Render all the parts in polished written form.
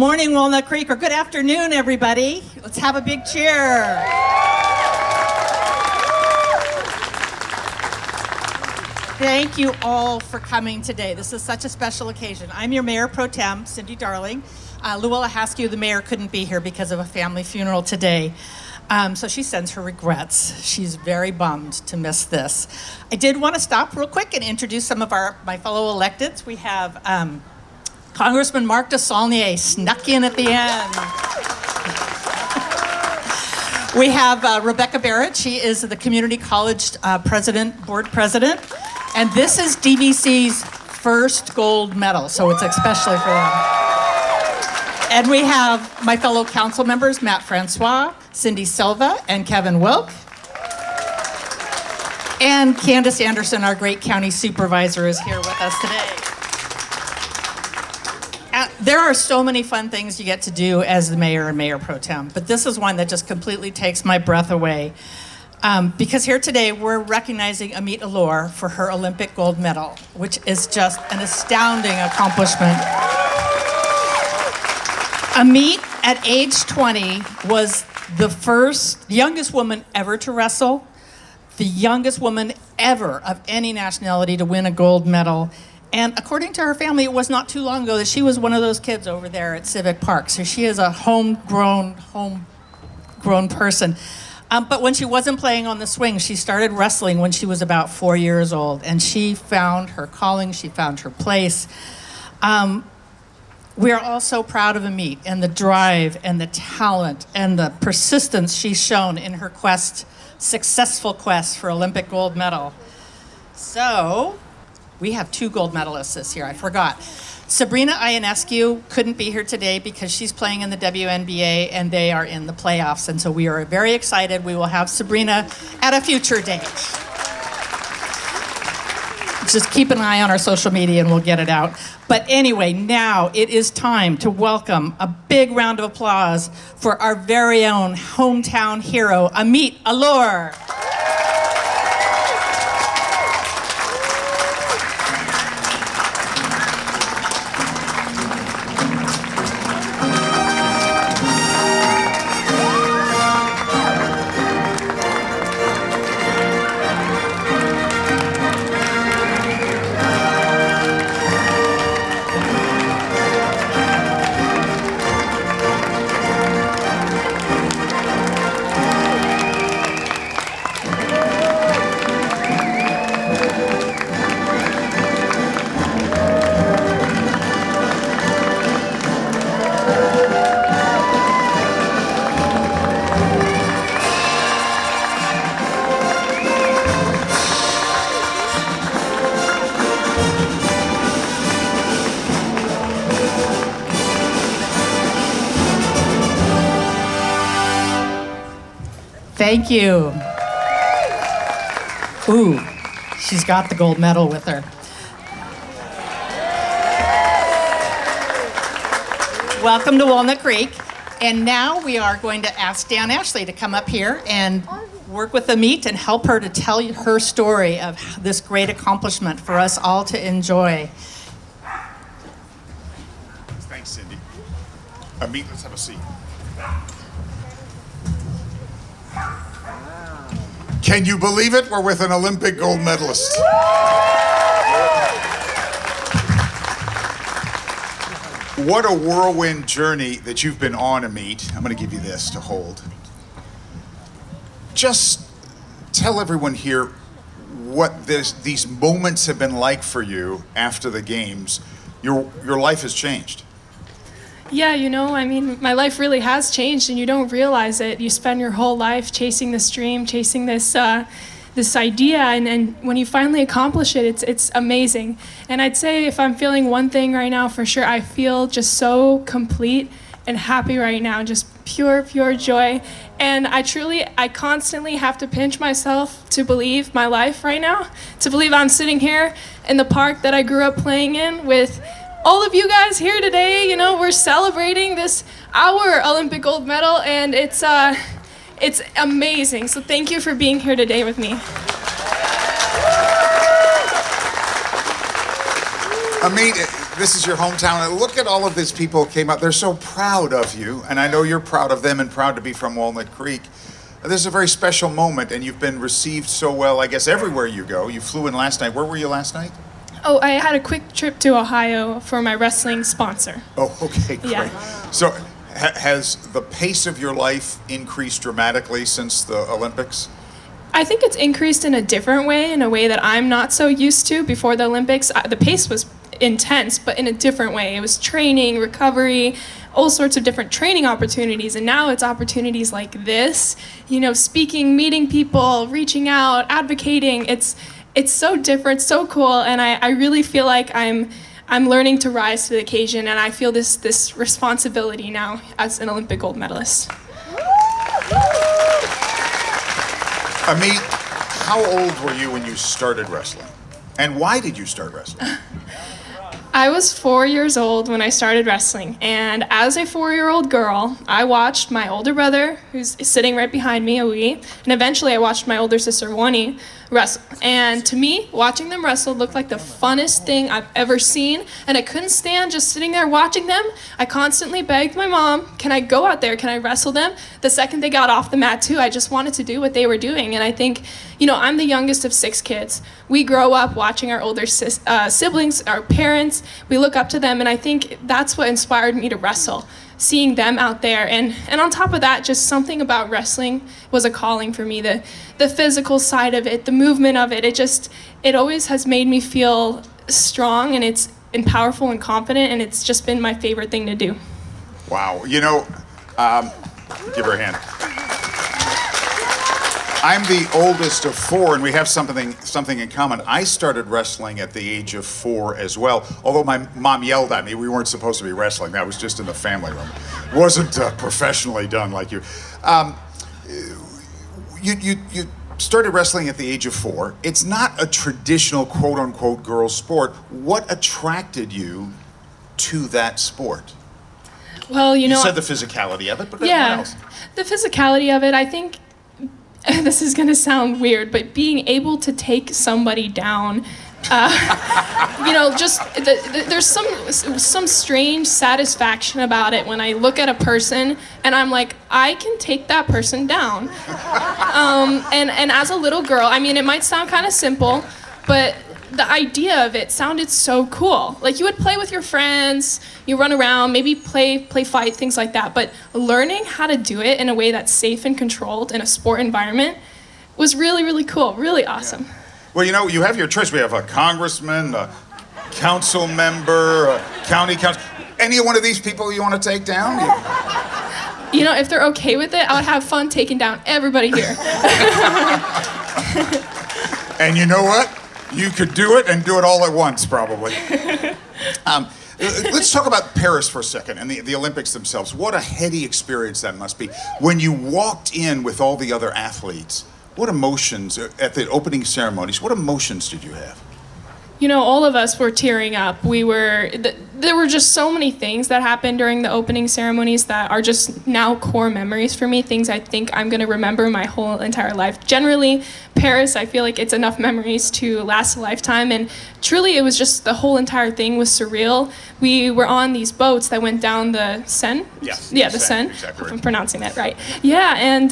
morning, Walnut Creek, or good afternoon, everybody. Let's have a big cheer. Thank you all for coming today. This is such a special occasion. I'm your Mayor Pro Tem, Cindy Darling. Luella Haskew, the mayor, couldn't be here because of a family funeral today. So she sends her regrets. She's very bummed to miss this. I did want to stop real quick and introduce some of my fellow electeds. We have Congressman Mark DeSaulnier snuck in at the end. We have Rebecca Barrett. She is the Community College board president. And this is DVC's first gold medal, so it's especially for them. And we have my fellow council members, Matt Francois, Cindy Silva, and Kevin Wilk. And Candace Anderson, our great county supervisor, is here with us today. There are so many fun things you get to do as the mayor and mayor pro tem, but this is one that just completely takes my breath away. Because here today, we're recognizing Amit Elor for her Olympic gold medal, which is just an astounding accomplishment. Amit, at age 20, was the youngest woman ever to wrestle, the youngest woman ever of any nationality to win a gold medal. And according to her family, it was not too long ago that she was one of those kids over there at Civic Park. So she is a homegrown person. But when she wasn't playing on the swing, she started wrestling when she was about 4 years old. And she found her calling, she found her place. We are all so proud of Amit and the drive and the talent and the persistence she's shown in her successful quest for Olympic gold medal. So, we have 2 gold medalists this year, I forgot. Sabrina Ionescu couldn't be here today because she's playing in the WNBA and they are in the playoffs. And so we are very excited. We will have Sabrina at a future date. Just keep an eye on our social media and we'll get it out. But anyway, now it is time to welcome a big round of applause for our very own hometown hero, Amit Elor. Thank you. Ooh, she's got the gold medal with her. Welcome to Walnut Creek. And now we are going to ask Dan Ashley to come up here and work with Amit and help her to tell her story of this great accomplishment for us all to enjoy. Thanks, Cindy. Amit, let's have a seat. Can you believe it? We're with an Olympic gold medalist. What a whirlwind journey that you've been on, Amit. I'm going to give you this to hold. Just tell everyone here what these moments have been like for you after the games. Your life has changed. Yeah, I mean, my life really has changed and you don't realize it. You spend your whole life chasing this dream, chasing this idea, and when you finally accomplish it, it's amazing. And I'd say if I'm feeling one thing right now, for sure, I feel just so complete and happy right now, just pure joy. And I constantly have to pinch myself to believe my life right now, to believe I'm sitting here in the park that I grew up playing in with all of you guys here today. We're celebrating our Olympic gold medal, and it's amazing. So thank you for being here today with me. Amit, this is your hometown. And look at all of these people who came out. They're so proud of you, and I know you're proud of them and proud to be from Walnut Creek. This is a very special moment, and you've been received so well, I guess, everywhere you go. You flew in last night. Where were you last night? Oh, I had a quick trip to Ohio for my wrestling sponsor. Oh, okay, great. Yeah. So has the pace of your life increased dramatically since the Olympics? I think it's increased in a different way, in a way that I'm not so used to before the Olympics. The pace was intense, but in a different way. It was training, recovery, all sorts of different training opportunities, and now it's opportunities like this, you know, speaking, meeting people, reaching out, advocating. It's so different, so cool, and I really feel like I'm learning to rise to the occasion, and I feel this responsibility now as an Olympic gold medalist. Amit, how old were you when you started wrestling? And why did you start wrestling? I was 4 years old when I started wrestling, and as a 4-year-old girl, I watched my older brother, who's sitting right behind me, Awi, and eventually I watched my older sister, Wani, wrestle. And to me, watching them wrestle looked like the funnest thing I've ever seen, and I couldn't stand just sitting there watching them. I constantly begged my mom, can I go out there, can I wrestle them? The second they got off the mat too, I just wanted to do what they were doing, and I think, you know, I'm the youngest of 6 kids. We grow up watching our older siblings, our parents, we look up to them, and I think that's what inspired me to wrestle. Seeing them out there, and on top of that, just something about wrestling was a calling for me. The physical side of it, the movement of it, it always has made me feel strong, and powerful and confident, and it's just been my favorite thing to do. Wow, you know, give her a hand. I'm the oldest of 4, and we have something in common. I started wrestling at the age of 4 as well, although my mom yelled at me. We weren't supposed to be wrestling. That was just in the family room. It wasn't professionally done like you. You started wrestling at the age of 4. It's not a traditional quote-unquote girls' sport. What attracted you to that sport? Well, you know... You said the physicality of it, but yeah, what else? The physicality of it, I think... This is going to sound weird, but being able to take somebody down, you know, just there's some strange satisfaction about it when I look at a person and I'm like, I can take that person down. And as a little girl, I mean, it might sound kind of simple, but the idea of it sounded so cool. Like, you would play with your friends, you run around, maybe play fight, things like that. But learning how to do it in a way that's safe and controlled in a sport environment was really, really cool, really awesome. Yeah. Well, you know, you have your choice. We have a congressman, a council member, a county council. Any one of these people you want to take down? You know, if they're okay with it, I would have fun taking down everybody here. And you know what? You could do it and do it all at once, probably. Let's talk about Paris for a second and the Olympics themselves. What a heady experience that must be. When you walked in with all the other athletes, what emotions, at the opening ceremonies, what emotions did you have? You know, all of us were tearing up. There were just so many things that happened during the opening ceremonies that are just now core memories for me, things I think I'm going to remember my whole entire life. Generally, Paris, I feel like it's enough memories to last a lifetime, and truly it was just, the whole entire thing was surreal. We were on these boats that went down the Seine? Yes. Yeah, the Seine. Exactly right. If I'm pronouncing that right. Yeah, and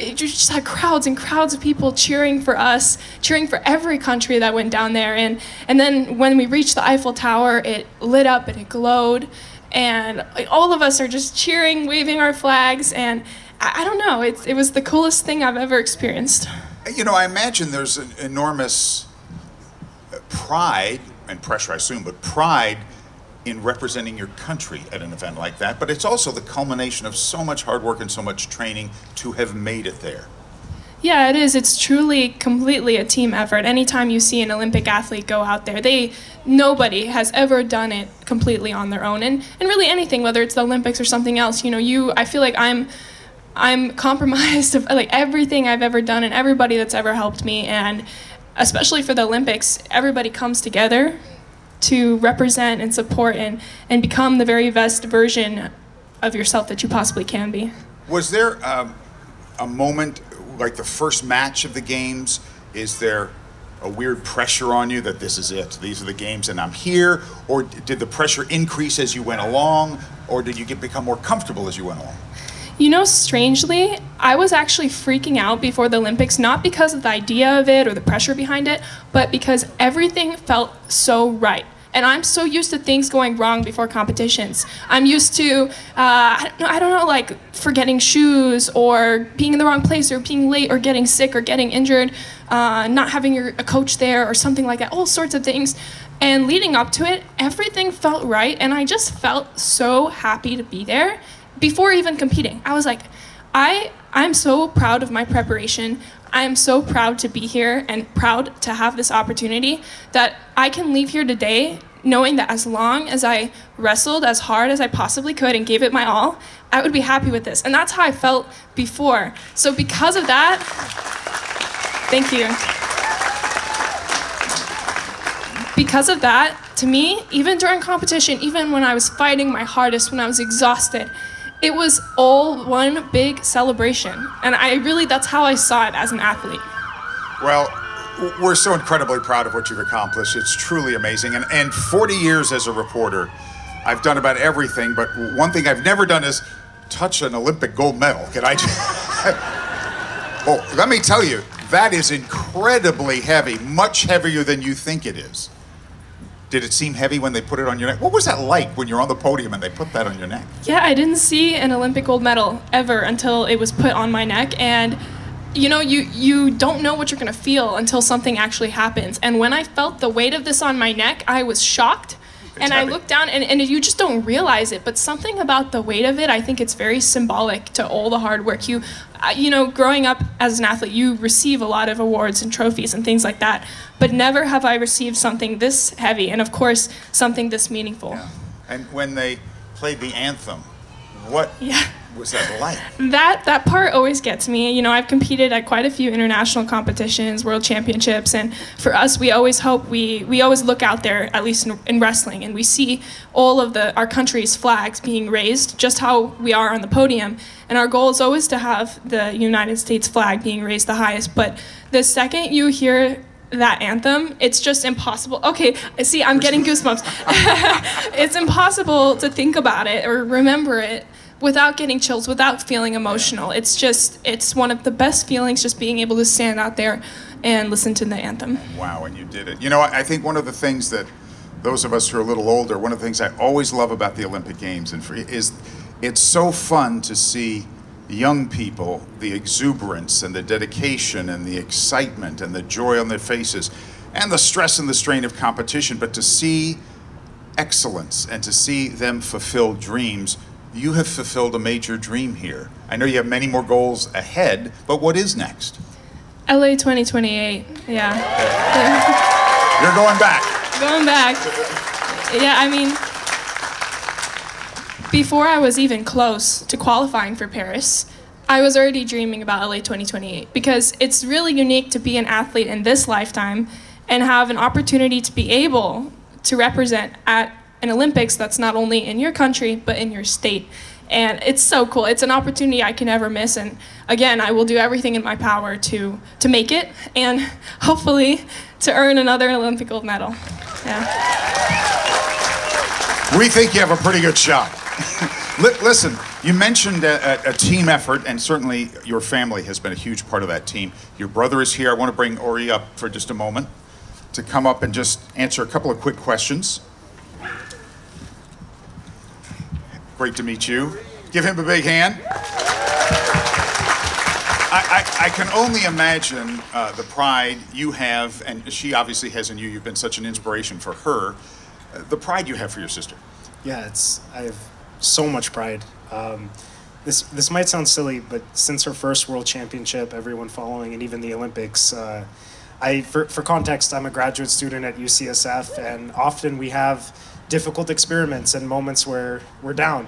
you just had crowds and crowds of people cheering for us, cheering for every country that went down there, and then when we reached the Eiffel Tower, it lit up and it glowed, and all of us are just cheering, waving our flags, and I don't know, it was the coolest thing I've ever experienced. You know, I imagine there's an enormous pride and pressure, I assume, but pride in representing your country at an event like that, but it's also the culmination of so much hard work and so much training to have made it there. Yeah, it is. It's truly, completely a team effort. Anytime you see an Olympic athlete go out there, nobody has ever done it completely on their own. And really anything, whether it's the Olympics or something else, you know, I feel like I'm compromised of like everything I've ever done and everybody that's ever helped me. And especially for the Olympics, everybody comes together to represent and support and become the very best version of yourself that you possibly can be. Was there a moment, like the first match of the games, is there a weird pressure on you that this is it, these are the games and I'm here? Or did the pressure increase as you went along? Or did you become more comfortable as you went along? You know, strangely, I was actually freaking out before the Olympics, not because of the idea of it or the pressure behind it, but because everything felt so right. And I'm so used to things going wrong before competitions. I'm used to, I don't know, like forgetting shoes or being in the wrong place or being late or getting sick or getting injured, not having a coach there or something like that, all sorts of things. And leading up to it, everything felt right, and I just felt so happy to be there before even competing. I was like, I'm so proud of my preparation. I am so proud to be here and proud to have this opportunity that I can leave here today knowing that as long as I wrestled as hard as I possibly could and gave it my all, I would be happy with this. And that's how I felt before. So because of that, thank you. Because of that, to me, even during competition, even when I was fighting my hardest, when I was exhausted, it was all one big celebration. And that's how I saw it as an athlete. Well, we're so incredibly proud of what you've accomplished. It's truly amazing. And 40 years as a reporter, I've done about everything, but one thing I've never done is touch an Olympic gold medal. Can I just... Well, let me tell you, that is incredibly heavy, much heavier than you think it is. Did it seem heavy when they put it on your neck? What was that like when you're on the podium and they put that on your neck? Yeah, I didn't see an Olympic gold medal ever until it was put on my neck. And you know, you don't know what you're gonna feel until something actually happens. And when I felt the weight of this on my neck, I was shocked. And I looked down, and you just don't realize it, but something about the weight of it, I think it's very symbolic to all the hard work. You know, growing up as an athlete, you receive a lot of awards and trophies and things like that, but never have I received something this heavy, and of course, something this meaningful. Yeah. And when they played the anthem, what was that like? That part always gets me. You know, I've competed at quite a few international competitions, world championships, and for us, we always hope, we always look out there, at least in wrestling, and we see all of our country's flags being raised, just how we are on the podium, and our goal is always to have the United States flag being raised the highest, but the second you hear that anthem, it's just impossible. Okay, see, I'm getting goosebumps. It's impossible to think about it or remember it without getting chills, without feeling emotional. It's one of the best feelings, just being able to stand out there and listen to the anthem. Wow, and you did it. You know, I think one of the things that those of us who are a little older, one of the things I always love about the Olympic Games is it's so fun to see young people, the exuberance and the dedication and the excitement and the joy on their faces and the stress and the strain of competition, but to see excellence and to see them fulfill dreams. You have fulfilled a major dream here. I know you have many more goals ahead, but what is next? LA 2028, yeah. You're going back. Going back. Yeah, I mean, before I was even close to qualifying for Paris, I was already dreaming about LA 2028 because it's really unique to be an athlete in this lifetime and have an opportunity to be able to represent at an Olympics that's not only in your country, but in your state. And it's so cool. It's an opportunity I can never miss. And again, I will do everything in my power to make it and hopefully to earn another Olympic gold medal. Yeah. We think you have a pretty good shot. Listen, you mentioned a team effort, and certainly your family has been a huge part of that team. Your brother is here. I want to bring Ori up for just a moment to come up and just answer a couple of quick questions. Great to meet you. Give him a big hand. I can only imagine the pride you have, and she obviously has in you. You've been such an inspiration for her. The pride you have for your sister. Yeah, I have so much pride. This might sound silly, but since her first world championship, everyone following, and even the Olympics, for context, I'm a graduate student at UCSF, and often we have difficult experiments and moments where we're down.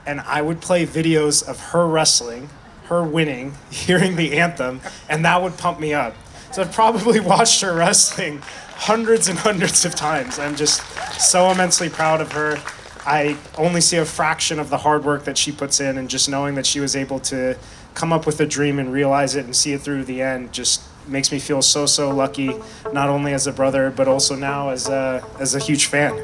And I would play videos of her wrestling, her winning, hearing the anthem, and that would pump me up. So I've probably watched her wrestling hundreds and hundreds of times. I'm just so immensely proud of her. I only see a fraction of the hard work that she puts in, and just knowing that she was able to come up with a dream and realize it and see it through to the end just makes me feel so lucky, not only as a brother, but also now as a huge fan.